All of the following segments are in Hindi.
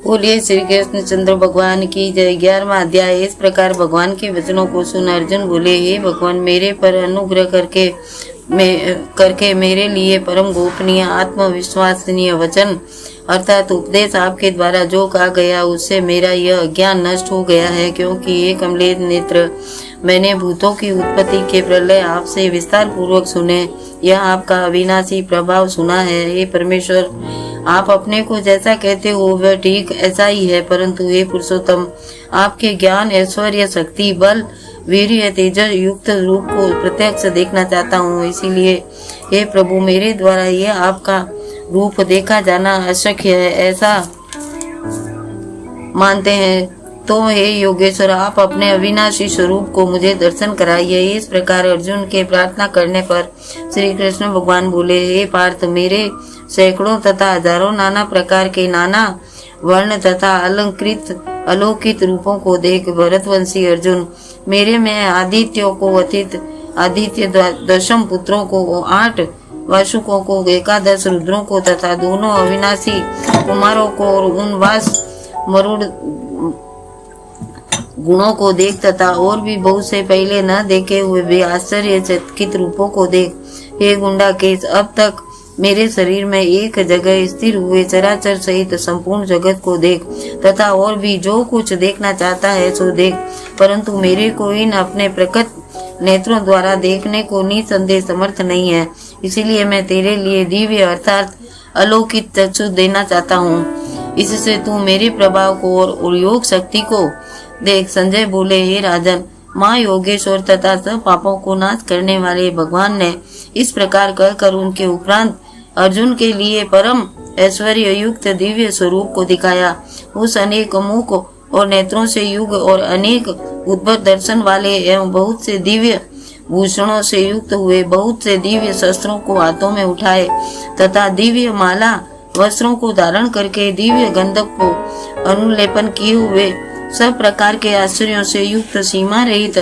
बोलिए श्री कृष्ण चंद्र भगवान की जय। 11वां अध्याय। इस प्रकार भगवान के वचनों को सुन अर्जुन बोले, हे भगवान, मेरे पर अनुग्रह करके मेरे लिए परम गोपनीय आत्मविश्वसनीय वचन अर्थात उपदेश आपके द्वारा जो कहा गया उससे मेरा यह अज्ञान नष्ट हो गया है, क्योंकि ये कमलेश नेत्र मैंने भूतों की उत्पत्ति के प्रलय आपसे विस्तार पूर्वक सुने। यह आपका अविनाशी प्रभाव सुना है। हे परमेश्वर, आप अपने को जैसा कहते हो वह ठीक ऐसा ही है, परंतु हे पुरुषोत्तम, आपके ज्ञान, ऐश्वर्य, शक्ति, बल, वीर्य, तेजस युक्त रूप को प्रत्यक्ष देखना चाहता हूँ। इसीलिए हे प्रभु, मेरे द्वारा यह आपका रूप देखा जाना अशक्य है ऐसा मानते हैं तो हे योगेश्वर, आप अपने अविनाशी स्वरूप को मुझे दर्शन कराइए। इस प्रकार अर्जुन के प्रार्थना करने पर श्री कृष्ण भगवान बोले, हे पार्थ, मेरे सैकड़ों तथा हजारों नाना प्रकार के नाना वर्ण तथा अलौकिक रूपों को देख भरतवंशी अर्जुन, मेरे में आदित्यों को आदित्य दशम पुत्रों को 8 वासुकों को 11 रुद्रों को तथा दोनों अविनाशी कुमारों को और उन मरुड़ गुणों को देख तथा और भी बहुत से पहले न देखे हुए भी आश्चर्यचकित रूपों को देख। हे गुंडाकेश, अब तक मेरे शरीर में एक जगह स्थिर हुए चराचर सहित संपूर्ण जगत को देख तथा और भी जो कुछ देखना चाहता है सो देख, परंतु मेरे को इन अपने प्रकट नेत्रों द्वारा देखने को निसंदेह समर्थ नहीं है। इसीलिए मैं तेरे लिए दिव्य अर्थात अलौकिक चक्षु देना चाहता हूँ। इससे तू मेरे प्रभाव को और योग शक्ति को देख। संजय बोले, हे राजन, माँ योगेश्वर तथा सब पापों को नाश करने वाले भगवान ने इस प्रकार कहकर उनके उपरांत अर्जुन के लिए परम ऐश्वर्य युक्त दिव्य स्वरूप को दिखाया। उस अनेक मुख और नेत्रों से युग और अनेक उद्भट दर्शन वाले एवं बहुत से दिव्य भूषणों से युक्त हुए बहुत से दिव्य शस्त्रों को हाथों में उठाए तथा दिव्य माला वस्त्रों को धारण करके दिव्य गंधक को अनुलेपन किए हुए सब प्रकार के आश्चर्यों से युक्त सीमा रहित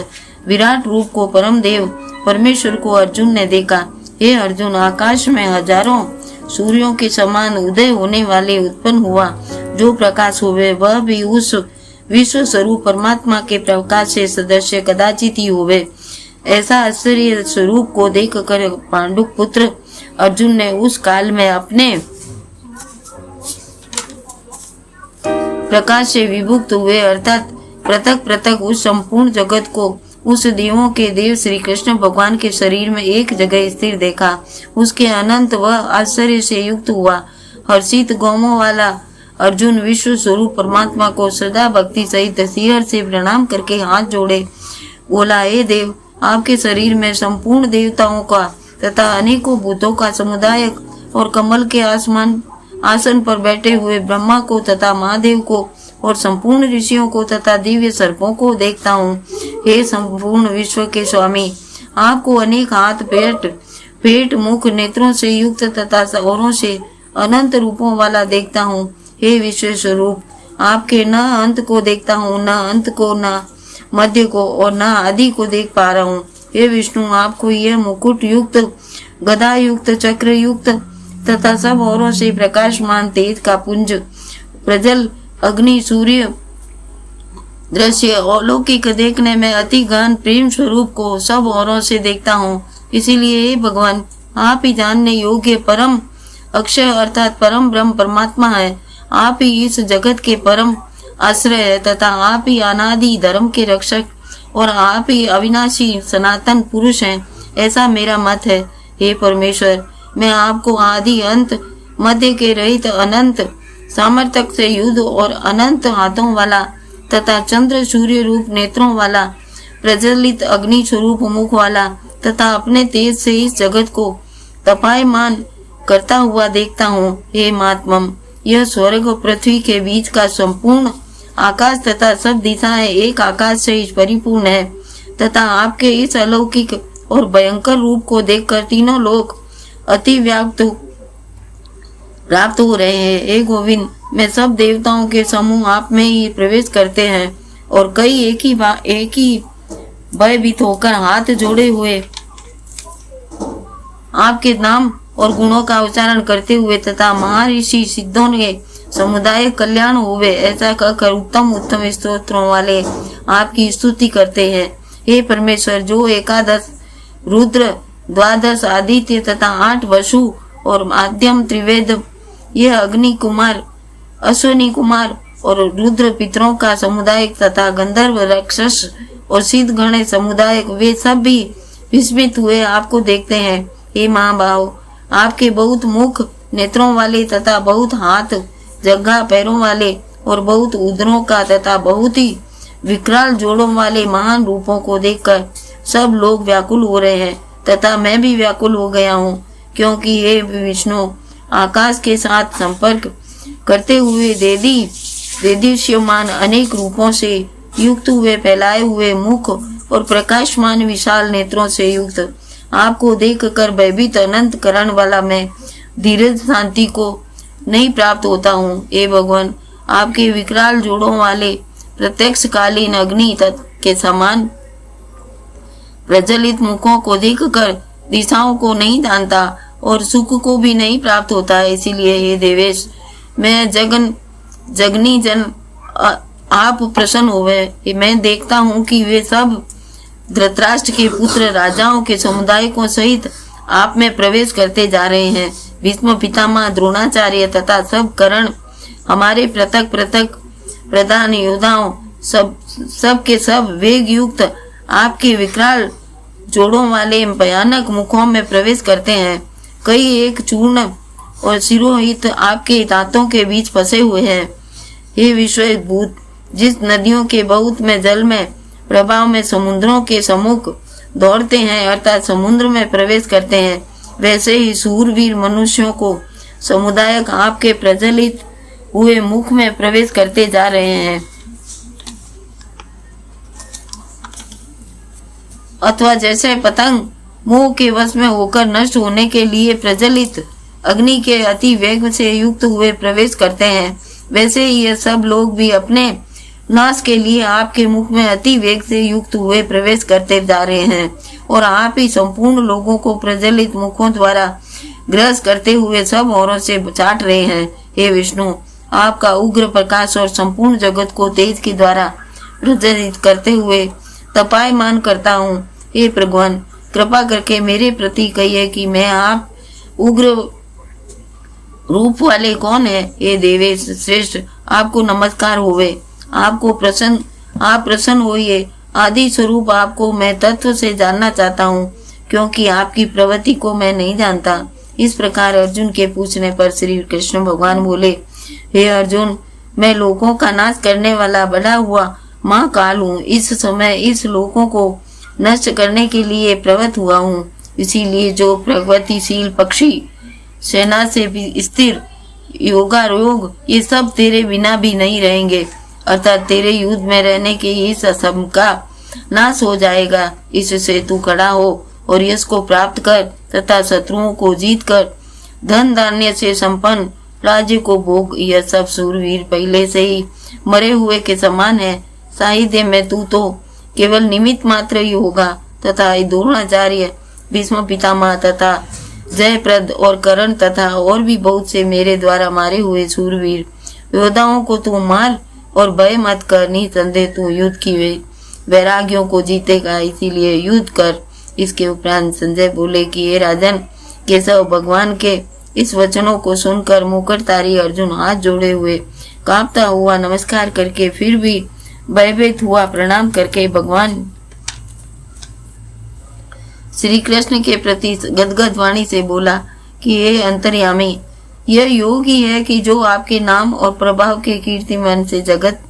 विराट रूप को परम देव परमेश्वर को अर्जुन ने देखा। हे अर्जुन, आकाश में हजारों सूर्यों के समान उदय होने वाले उत्पन्न हुआ जो प्रकाश हुए, वह भी उस विश्व स्वरूप परमात्मा के प्रकाश से सदस्य कदाचित ही हुए। ऐसा आश्चर्य स्वरूप को देख कर पांडु पुत्र अर्जुन ने उस काल में अपने प्रकाश से विभुक्त हुए अर्थात पृथक पृथक उस संपूर्ण जगत को उस देवों के देव श्री कृष्ण भगवान के शरीर में एक जगह स्थिर देखा। उसके अनंत वह आश्चर्य से युक्त हुआ। हर्षित गौमों वाला अर्जुन विश्व स्वरूप परमात्मा को सदा भक्ति सहित सिर से प्रणाम करके हाथ जोड़े बोला, हे देव, आपके शरीर में संपूर्ण देवताओं का तथा अनेकों भूतों का समुदाय और कमल के आसन पर बैठे हुए ब्रह्मा को तथा महादेव को और संपूर्ण ऋषियों को तथा दिव्य सर्पों को देखता हूँ। हे संपूर्ण विश्व के स्वामी, आपको अनेक हाथ, पेट, मुख, नेत्रों से युक्त तथा औरों से अनंत रूपों वाला देखता हूँ। हे विश्व स्वरूप, आपके न अंत को देखता हूँ, न अंत को, न मध्य को और न आदि को देख पा रहा हूँ। हे विष्णु, आपको यह मुकुट युक्त, गदा युक्त, चक्र युक्त तथा सब औरों से प्रकाशमान तेज का पुंज, प्रज्वल अग्नि, सूर्य दृश्य अलौकिक देखने में अति गहन प्रेम स्वरूप को सब औरों से देखता हूँ। इसीलिए हे भगवान, आप ही जानने योग्य परम अक्षय अर्थात परम ब्रह्म परमात्मा है। आप ही इस जगत के परम आश्रय है तथा आप ही अनादि धर्म के रक्षक और आप ही अविनाशी सनातन पुरुष हैं, ऐसा मेरा मत है। हे परमेश्वर, मैं आपको आदि अंत मध्य के रहित अनंत सामर्थ्य से युद्ध और अनंत हाथों वाला तथा चंद्र सूर्य रूप नेत्रों वाला, प्रज्वलित अग्नि स्वरूप मुख वाला तथा अपने तेज से इस जगत को तपायमान करता हुआ देखता हूँ। हे महात्मम, यह स्वर्ग और पृथ्वी के बीच का संपूर्ण आकाश तथा सब दिशाएं एक आकाश से परिपूर्ण है तथा आपके इस अलौकिक और भयंकर रूप को देखकर तीनों लोग अति प्राप्त हो रहे हैं। हे गोविंद, मैं सब देवताओं के समूह आप में ही प्रवेश करते हैं और कई एक ही भयभीत होकर हाथ जोड़े हुए आपके नाम और गुणों का उच्चारण करते हुए तथा महर्षि सिद्धों के समुदाय कल्याण होवे, ऐसा कहकर उत्तम उत्तम स्तोत्रों वाले आपकी स्तुति करते हैं। हे परमेश्वर, जो एकादश रुद्र, द्वादश आदित्य तथा 8 वसु और माध्यम त्रिवेद, यह अग्नि कुमार, अश्विनी कुमार और रुद्र पितरों का समुदाय तथा गंधर्व, राक्षस और सिद्ध गण समुदाय, वे सब भी विस्मित हुए आपको देखते हैं। हे महाभाव, आपके बहुत मुख, नेत्रों वाले तथा बहुत हाथ, जगह पैरों वाले और बहुत उदरों का तथा बहुत ही विकराल जोड़ों वाले महान रूपों को देखकर सब लोग व्याकुल हो रहे हैं तथा मैं भी व्याकुल हो गया हूँ, क्योंकि हे विष्णु, आकाश के साथ संपर्क करते हुए देदीप्यमान अनेक रूपों से युक्त हुए, फैलाए हुए मुख और प्रकाशमान विशाल नेत्रों से युक्त आपको देखकर भयभीत अनंत करण वाला मैं धीरज शांति को नहीं प्राप्त होता हूँ। हे भगवान, आपके विकराल जोड़ों वाले प्रत्यक्ष कालीन अग्नि के समान प्रज्वलित मुखों को देखकर दिशाओं को नहीं जानता और सुख को भी नहीं प्राप्त होता है। इसीलिए हे देवेश, मैं जगनी जन आप प्रसन्न हुए। मैं देखता हूँ कि वे सब धृतराष्ट्र के पुत्र राजाओं के समुदाय को सहित आप में प्रवेश करते जा रहे हैं। भीष्म पितामह, द्रोणाचार्य तथा सब करण, हमारे पृथक पृथक प्रधान योद्धाओं, सब के सब वेग युक्त आपके विकराल जोड़ों वाले भयानक मुखों में प्रवेश करते हैं। कई एक चूर्ण और शिरोहित आपके दांतों के बीच फंसे हुए हैं। हे विश्वभूत, जिस नदियों के बहुत में जल में प्रभाव में समुद्रों के सम्मुख दौड़ते हैं अर्थात समुद्र में प्रवेश करते हैं, वैसे ही सूरवीर मनुष्यों को समुदाय आपके प्रज्वलित हुए मुख में प्रवेश करते जा रहे हैं। अथवा जैसे पतंग मोह के वश में होकर नष्ट होने के लिए प्रज्वलित अग्नि के अति वेग से युक्त हुए प्रवेश करते हैं, वैसे ही ये सब लोग भी अपने नाश के लिए आपके मुख में अति वेग से युक्त हुए प्रवेश करते जा रहे हैं और आप ही संपूर्ण लोगों को प्रज्वलित मुखों द्वारा ग्रस करते हुए सब ओरों से चाट रहे हैं। हे विष्णु, आपका उग्र प्रकाश और संपूर्ण जगत को तेज के द्वारा प्रज्वलित करते हुए तपायमान करता हूँ। हे भगवान, कृपा करके मेरे प्रति कहिए कि मैं आप उग्र रूप वाले कौन है। हे देवेश श्रेष्ठ, आपको नमस्कार होवे। आप प्रसन्न होइए। आदि स्वरूप आपको मैं तत्व से जानना चाहता हूँ, क्योंकि आपकी प्रवृत्ति को मैं नहीं जानता। इस प्रकार अर्जुन के पूछने पर श्री कृष्ण भगवान बोले, हे अर्जुन, मैं लोगों का नाश करने वाला बड़ा हुआ महाकाल हूँ। इस समय इस लोगों को नष्ट करने के लिए प्रवृत्त हुआ हूँ। इसीलिए जो प्रगतिशील पक्षी, सेना से भी स्थिर, योगायोग, ये सब तेरे बिना भी नहीं रहेंगे, अर्थात तेरे युद्ध में रहने के इस सब का नाश हो जाएगा। इससे तू खड़ा हो और यश को प्राप्त कर तथा शत्रुओं को जीत कर धन धान्य से संपन्न राज्य को भोग। यह सब सूरवीर पहले से ही मरे हुए के समान है। साहित्य में तू तो केवल निमित्त मात्र ही होगा तथा द्रोणाचार्य, भीष्म पितामह तथा जयप्रद और करण तथा और भी बहुत से मेरे द्वारा मारे हुए सूरवीर योद्धाओं को तू मार और भय मत कर। निसंदेह तू युद्ध की वैरागियों को जीतेगा, इसीलिए युद्ध कर। इसके उपरांत संजय बोले कि हे राजन, केशव, भगवान के इस वचनों को सुनकर मुकुटधारी अर्जुन हाथ जोड़े हुए कांपता हुआ नमस्कार करके फिर भी भयभीत हुआ प्रणाम करके भगवान श्री कृष्ण के प्रति गदगद वाणी से बोला कि हे अंतर्यामी, यह योग ही है कि जो आपके नाम और प्रभाव के कीर्तिमान से जगत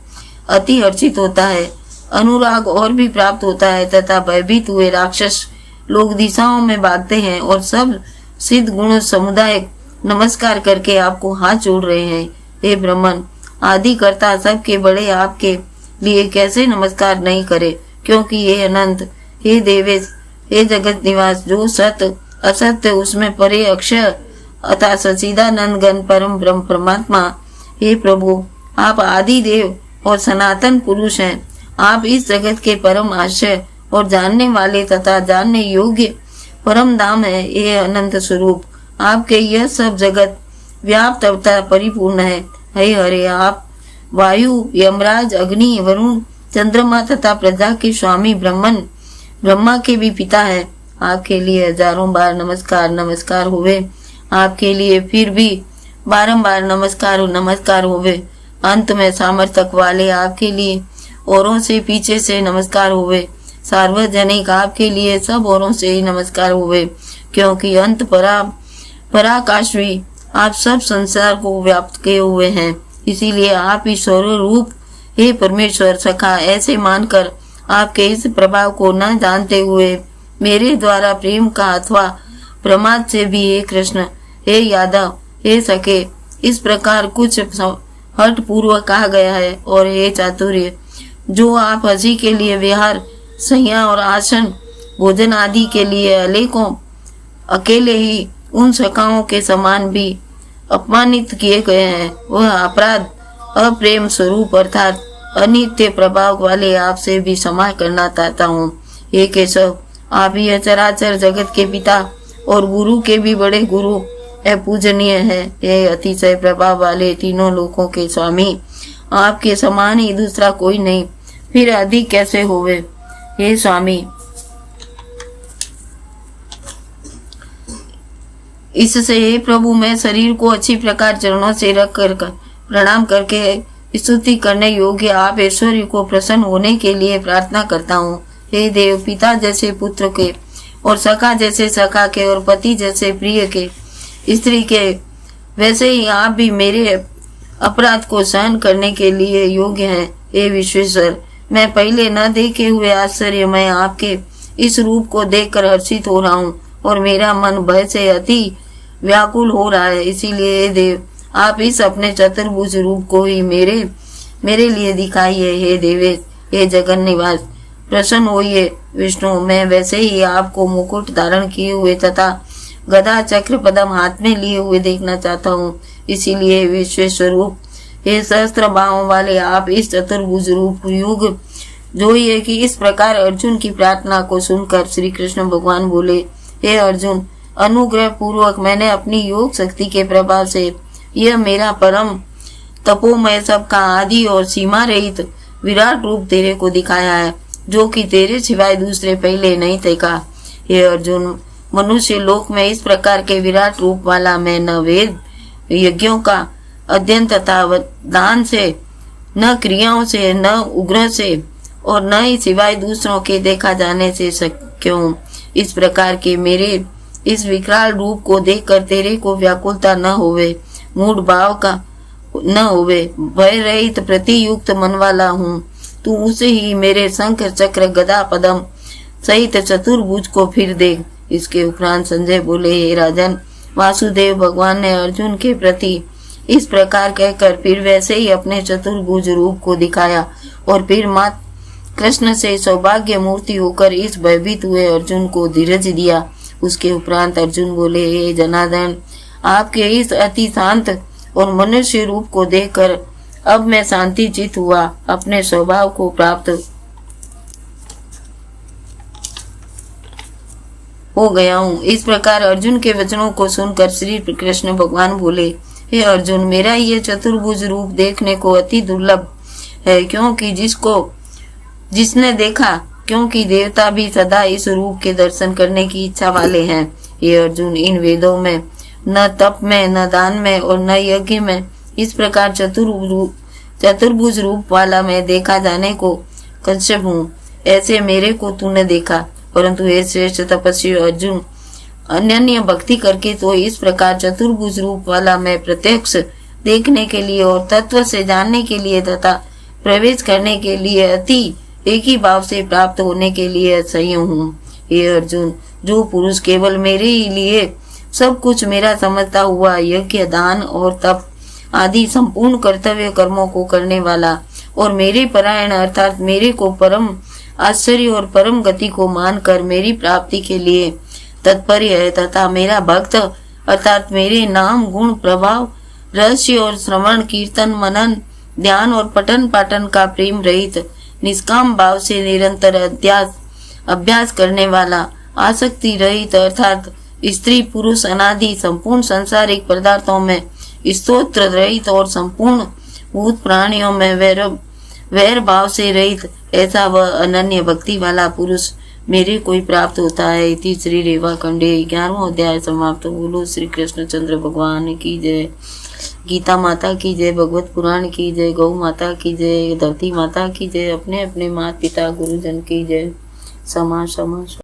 अति हर्षित होता है, अनुराग और भी प्राप्त होता है तथा भयभीत हुए राक्षस लोग दिशाओं में भागते हैं और सब सिद्ध गुण समुदाय नमस्कार करके आपको हाथ जोड़ रहे हैं। हे ब्रह्मन, आदि कर्ता सबके बड़े आपके लिए कैसे नमस्कार नहीं करे, क्योंकि हे अनंत, हे देवेश, हे जगत निवास, जो सत्य असत्य उसमें परे अक्षय अतः सच्चिदानंद गण परम ब्रह्म परमात्मा, हे प्रभु, आप आदि देव और सनातन पुरुष हैं। आप इस जगत के परम आश्रय और जानने वाले तथा जानने योग्य परम धाम है। हे अनंत स्वरूप, आपके यह सब जगत व्याप्त अवतार परिपूर्ण है हे हरे, आप वायु, यमराज, अग्नि, वरुण, चंद्रमा तथा प्रजा के स्वामी ब्रह्मा के भी पिता है। आपके लिए हजारों बार नमस्कार होवे। आपके लिए फिर भी बारंबार नमस्कार होवे। अंत में सामर्थक वाले आपके लिए औरों से पीछे से नमस्कार होवे। सार्वजनिक आपके लिए सब औरों से ही नमस्कार होवे, क्योंकि अंत पराकाशवी आप सब संसार को व्याप्त किए हुए हैं। इसीलिए आप ईश्वर रूप हे परमेश्वर सखा ऐसे मानकर आपके इस प्रभाव को न जानते हुए मेरे द्वारा प्रेम का अथवा प्रमाद से भी हे कृष्ण, हे यादव, हे सखे, इस प्रकार कुछ हट पूर्वक कहा गया है। और हे चातुर्य, जो आप हंसी के लिए विहार, सैया और आसन, भोजन आदि के लिए अकेले ही उन सखाओं के समान भी अपमानित किए गए हैं, वह अपराध अप्रेम स्वरूप अर्थात अनित्य प्रभाव वाले आपसे भी क्षमा करना चाहता हूँ। हे केशव, आप यह चराचर जगत के पिता और गुरु के भी बड़े गुरु पूजनीय है। हे अतिशय प्रभाव वाले तीनों लोकों के स्वामी, आपके समान ही दूसरा कोई नहीं, फिर अधिक कैसे होवे। हे स्वामी, इससे हे प्रभु, मैं शरीर को अच्छी प्रकार चरणों से रख कर प्रणाम करके स्तुति करने योग्य आप ऐश्वर्य को प्रसन्न होने के लिए प्रार्थना करता हूँ। हे देव, पिता जैसे पुत्र के और सखा जैसे सखा के और पति जैसे प्रिय के स्त्री के, वैसे ही आप भी मेरे अपराध को सहन करने के लिए योग्य हैं। हे विश्वेश्वर, मैं पहले न देखे हुए आश्चर्य मैं आपके इस रूप को देखकर हर्षित हो रहा हूँ और मेरा मन भय से अति व्याकुल हो रहा है। इसीलिए हे देव, आप इस अपने चतुर्भुज रूप को ही मेरे लिए दिखाइए। हे देवेश, हे जगन निवास, प्रसन्न होइए। विष्णु, मैं वैसे ही आपको मुकुट धारण किए हुए तथा गदा चक्र पदम हाथ में लिए हुए देखना चाहता हूँ। इसीलिए विश्वेश्वर रूप, हे सहस्त्र बाहों वाले आप इस चतुर्भुज रूप युग जो ये कि इस प्रकार अर्जुन की प्रार्थना को सुनकर श्री कृष्ण भगवान बोले, हे अर्जुन, अनुग्रह पूर्वक मैंने अपनी योग शक्ति के प्रभाव से यह मेरा परम तपोमय सबका आदि और सीमा रहित विराट रूप तेरे को दिखाया है, जो कि तेरे सिवाय दूसरे पहले नहीं देखा। हे अर्जुन, मनुष्य लोक में इस प्रकार के विराट रूप वाला मैं न वेद यज्ञों का अध्ययन तथा दान से, न क्रियाओं से, न उग्र से और न ही सिवाय दूसरों के देखा जाने से शक्य हूँ। इस प्रकार के मेरे इस विकराल रूप को देखकर तेरे को व्याकुलता न होवे, मूढ़ भाव का न होवे, भय रहित प्रतियुक्त मन वाला हूँ। तू उसे ही मेरे शंख चक्र गदा पदम सहित चतुर्भुज को फिर देख। इसके उपरांत संजय बोले, हे राजन, वासुदेव भगवान ने अर्जुन के प्रति इस प्रकार कहकर फिर वैसे ही अपने चतुर्भुज रूप को दिखाया और फिर मात कृष्ण से सौभाग्य मूर्ति होकर इस भयभीत हुए अर्जुन को धीरज दिया। उसके उपरांत अर्जुन बोले, हे जनार्दन, आपके इस अति शांत और मनुष्य रूप को देखकर अब मैं शांति चित हुआ, अपने स्वभाव को प्राप्त हो गया हूँ। इस प्रकार अर्जुन के वचनों को सुनकर श्री कृष्ण भगवान बोले, हे अर्जुन, मेरा ये चतुर्भुज रूप देखने को अति दुर्लभ है, जिसने देखा, क्योंकि देवता भी सदा इस रूप के दर्शन करने की इच्छा वाले हैं। ये अर्जुन, इन वेदों में न तप में, न दान में और न यज्ञ में इस प्रकार चतुर्भुज रूप वाला मैं देखा जाने को कश्यप हूँ। ऐसे मेरे को तूने देखा, परंतु हे श्रेष्ठ तपस्वी अर्जुन, अनन्य भक्ति करके तो इस प्रकार चतुर्भुज रूप वाला मैं प्रत्यक्ष देखने के लिए और तत्व से जानने के लिए तथा प्रवेश करने के लिए अति एक ही भाव से प्राप्त होने के लिए सही हूँ। हे अर्जुन, जो पुरुष केवल मेरे ही लिए सब कुछ मेरा समझता हुआ यज्ञ, दान और तप आदि संपूर्ण कर्तव्य कर्मों को करने वाला और मेरे परायण अर्थात मेरे को परम आश्चर्य और परम गति को मानकर मेरी प्राप्ति के लिए तत्पर है तथा मेरा भक्त अर्थात मेरे नाम गुण प्रभाव रहस्य और श्रवण कीर्तन मनन ध्यान और पठन पाठन का प्रेम रहित निष्काम भाव से निरंतर अभ्यास करने वाला, आसक्ति रहित अर्थात स्त्री पुरुष अनादि संपूर्ण संसारिक पदार्थों में स्तोत्र रहित और संपूर्ण भूत प्राणियों में वैर भाव से रहित ऐसा वह अनन्य भक्ति वाला पुरुष मेरे को ही प्राप्त होता है। इति श्री रेवा खंडे 11वां अध्याय समाप्त। बोलो श्री कृष्णचंद्र भगवान की जय। गीता माता की जय, भगवत पुराण की जय, गौ माता की जय, धरती माता की जय, अपने अपने माता पिता गुरुजन की जय। समा समा